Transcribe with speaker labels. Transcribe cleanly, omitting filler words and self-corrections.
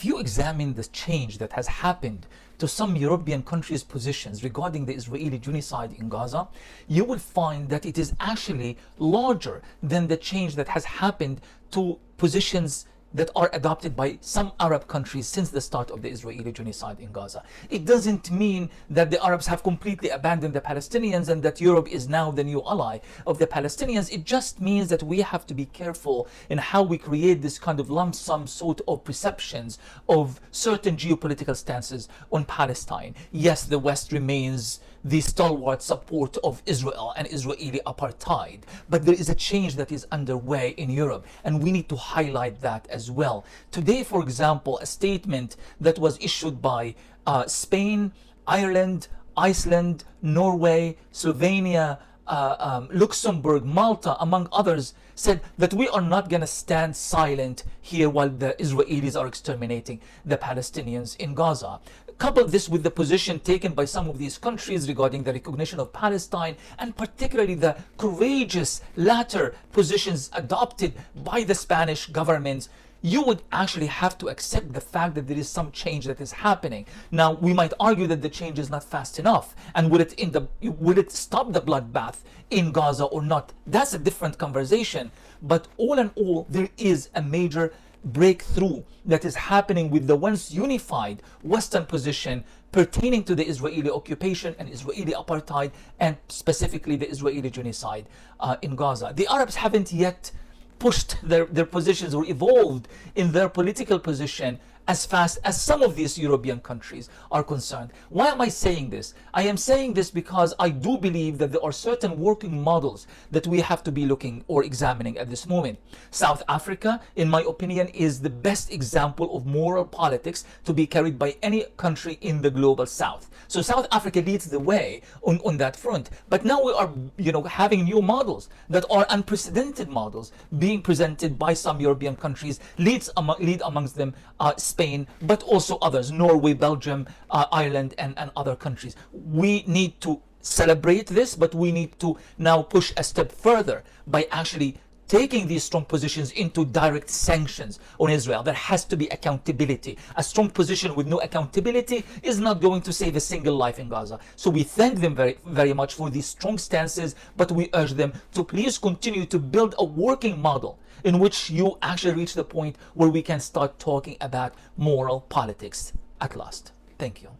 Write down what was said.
Speaker 1: if you examine the change that has happened to some European countries' positions regarding the Israeli genocide in Gaza, you will find that it is actually larger than the change that has happened to positions that are adopted by some Arab countries since the start of the Israeli genocide in Gaza. It doesn't mean that the Arabs have completely abandoned the Palestinians and that Europe is now the new ally of the Palestinians. It just means that we have to be careful in how we create this kind of lump sum sort of perceptions of certain geopolitical stances on Palestine. Yes, the West remains the stalwart support of Israel and Israeli apartheid, but there is a change that is underway in Europe, and we need to highlight that as well. Today, for example, a statement that was issued by Spain, Ireland, Iceland, Norway, Slovenia, Luxembourg, Malta, among others, said that we are not going to stand silent here while the Israelis are exterminating the Palestinians in Gaza. Couple this with the position taken by some of these countries regarding the recognition of Palestine, and particularly the courageous latter positions adopted by the Spanish government, you would actually have to accept the fact that there is some change that is happening. Now, we might argue that the change is not fast enough, and will it stop the bloodbath in Gaza or not? That's a different conversation. But all in all, there is a major breakthrough that is happening with the once unified Western position pertaining to the Israeli occupation and Israeli apartheid, and specifically the Israeli genocide in Gaza. The Arabs haven't yet pushed their positions or evolved in their political position as fast as some of these European countries are concerned. Why am I saying this? I am saying this because I do believe that there are certain working models that we have to be looking or examining at this moment. South Africa, in my opinion, is the best example of moral politics to be carried by any country in the global South. So South Africa leads the way on that front. But now we are, having new models that are unprecedented models being presented by some European countries, lead amongst them Spain, but also others, Norway, Belgium, Ireland, and other countries. We need to celebrate this, but we need to now push a step further by actually taking these strong positions into direct sanctions on Israel. There has to be accountability. A strong position with no accountability is not going to save a single life in Gaza. So we thank them very, very much for these strong stances, but we urge them to please continue to build a working model in which you actually reach the point where we can start talking about moral politics at last. Thank you.